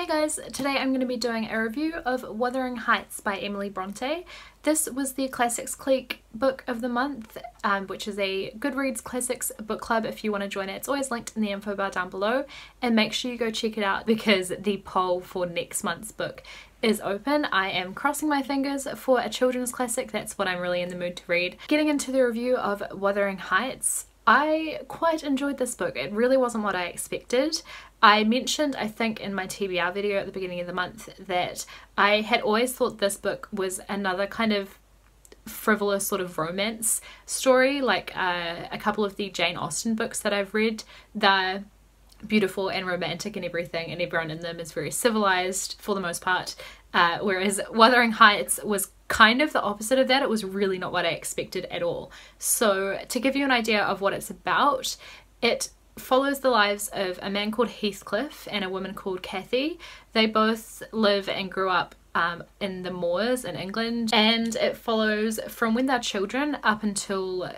Hey guys, today I'm going to be doing a review of Wuthering Heights by Emily Bronte. This was the Classics Clique book of the month, which is a Goodreads Classics book club. If you want to join it, it's always linked in the info bar down below, and make sure you go check it out because the poll for next month's book is open. I am crossing my fingers for a children's classic. That's what I'm really in the mood to read. Getting into the review of Wuthering Heights, I quite enjoyed this book. It really wasn't what I expected. I mentioned, I think, in my TBR video at the beginning of the month that I had always thought this book was another kind of frivolous sort of romance story, like a couple of the Jane Austen books that I've read. They're beautiful and romantic and everything, and everyone in them is very civilized for the most part, whereas Wuthering Heights was kind of the opposite of that. It was really not what I expected at all. So to give you an idea of what it's about, it follows the lives of a man called Heathcliff and a woman called Cathy. They both live and grew up in the moors in England, and it follows from when they're children up until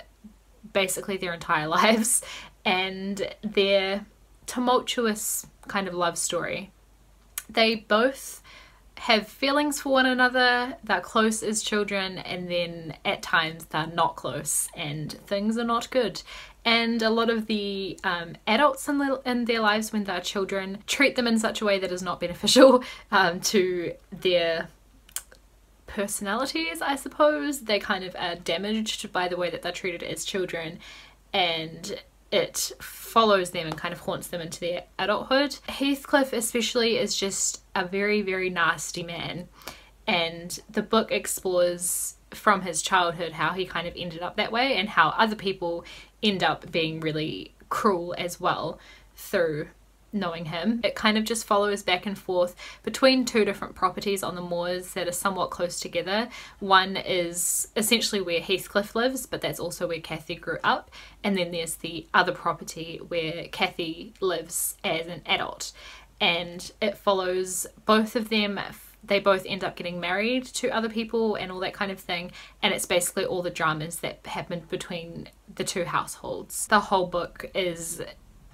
basically their entire lives and their tumultuous kind of love story. They both have feelings for one another, they're close as children, and then at times they're not close and things are not good. And a lot of the adults in their lives when they're children treat them in such a way that is not beneficial to their personalities, I suppose. They kind of are damaged by the way that they're treated as children, and it follows them and kind of haunts them into their adulthood. Heathcliff especially is just a very, very nasty man, and the book explores from his childhood how he kind of ended up that way and how other people end up being really cruel as well through knowing him. It kind of just follows back and forth between two different properties on the moors that are somewhat close together. One is essentially where Heathcliff lives, but that's also where Cathy grew up, and then there's the other property where Cathy lives as an adult, and it follows both of them. They both end up getting married to other people and all that kind of thing, and it's basically all the dramas that happened between the two households. The whole book is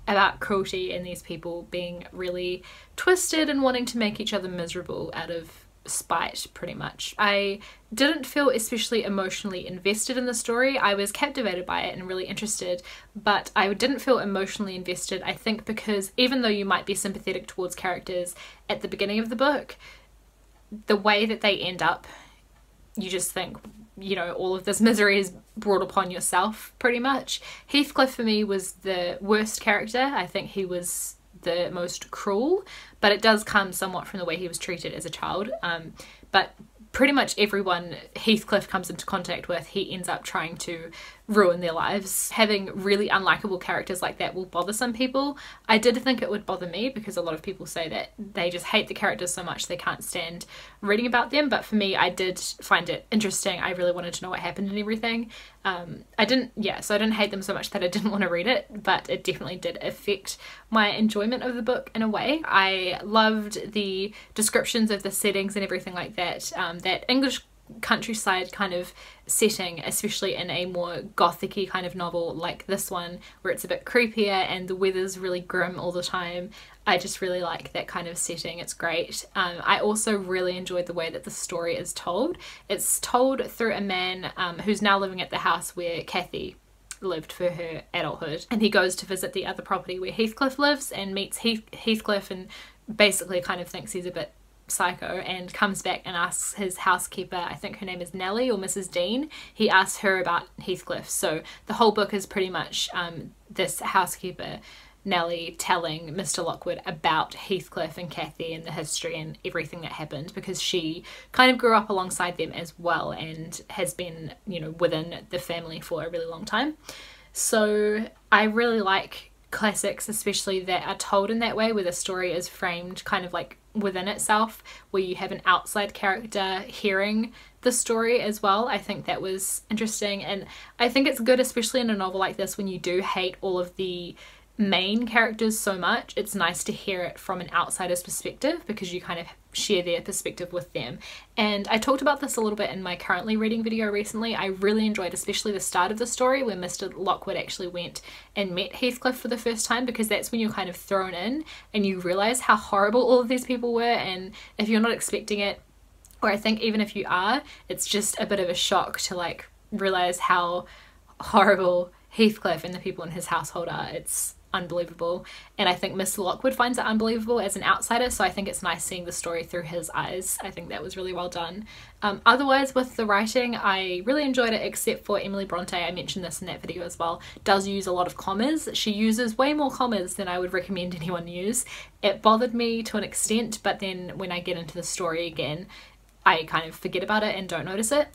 about cruelty and these people being really twisted and wanting to make each other miserable out of spite, pretty much. I didn't feel especially emotionally invested in the story. I was captivated by it and really interested, but I didn't feel emotionally invested, I think, because even though you might be sympathetic towards characters at the beginning of the book, the way that they end up, you just think, you know, all of this misery is brought upon yourself, pretty much. Heathcliff for me was the worst character. I think he was the most cruel, but it does come somewhat from the way he was treated as a child. But pretty much everyone Heathcliff comes into contact with, he ends up trying to ruin their lives. Having really unlikable characters like that will bother some people. I did think it would bother me because a lot of people say that they just hate the characters so much they can't stand reading about them, but for me, I did find it interesting. I really wanted to know what happened and everything. I didn't hate them so much that I didn't want to read it, but it definitely did affect my enjoyment of the book in a way. I loved the descriptions of the settings and everything like that. That English countryside kind of setting, especially in a more gothic-y kind of novel like this one, where it's a bit creepier and the weather's really grim all the time. I just really like that kind of setting. It's great. I also really enjoyed the way that the story is told. It's told through a man who's now living at the house where Cathy lived for her adulthood, and he goes to visit the other property where Heathcliff lives and meets Heathcliff and basically kind of thinks he's a bit psycho, and comes back and asks his housekeeper, I think her name is Nellie or Mrs. Dean, he asks her about Heathcliff. So the whole book is pretty much this housekeeper Nellie telling Mr. Lockwood about Heathcliff and Cathy and the history and everything that happened, because she kind of grew up alongside them as well and has been, you know, within the family for a really long time. So I really like classics, especially that are told in that way, where the story is framed kind of like within itself, where you have an outside character hearing the story as well. I think that was interesting, and I think it's good, especially in a novel like this, when you do hate all of the main characters so much, it's nice to hear it from an outsider's perspective because you kind of share their perspective with them. And I talked about this a little bit in my currently reading video recently. I really enjoyed especially the start of the story where Mr. Lockwood actually went and met Heathcliff for the first time, because that's when you're kind of thrown in and you realize how horrible all of these people were, and if you're not expecting it, or I think even if you are, it's just a bit of a shock to like realize how horrible Heathcliff and the people in his household are. It's unbelievable, and I think Mr. Lockwood finds it unbelievable as an outsider, so I think it's nice seeing the story through his eyes. I think that was really well done. Otherwise with the writing, I really enjoyed it, except for Emily Bronte, I mentioned this in that video as well, does use a lot of commas. She uses way more commas than I would recommend anyone use. It bothered me to an extent, but then when I get into the story again, I kind of forget about it and don't notice it,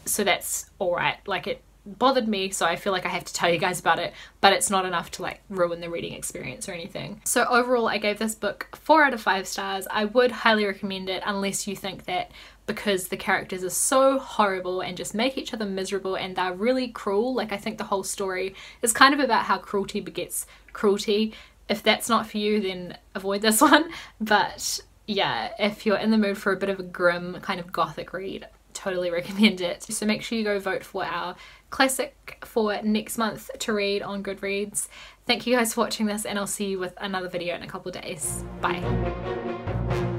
so that's alright. Like, it bothered me, so I feel like I have to tell you guys about it, but it's not enough to like ruin the reading experience or anything. So overall, I gave this book 4 out of 5 stars. I would highly recommend it, unless you think that because the characters are so horrible and just make each other miserable and they're really cruel, like I think the whole story is kind of about how cruelty begets cruelty. If that's not for you, then avoid this one. But yeah, if you're in the mood for a bit of a grim kind of gothic read, totally recommend it. So make sure you go vote for our classic for next month to read on Goodreads. Thank you guys for watching this, and I'll see you with another video in a couple of days. Bye.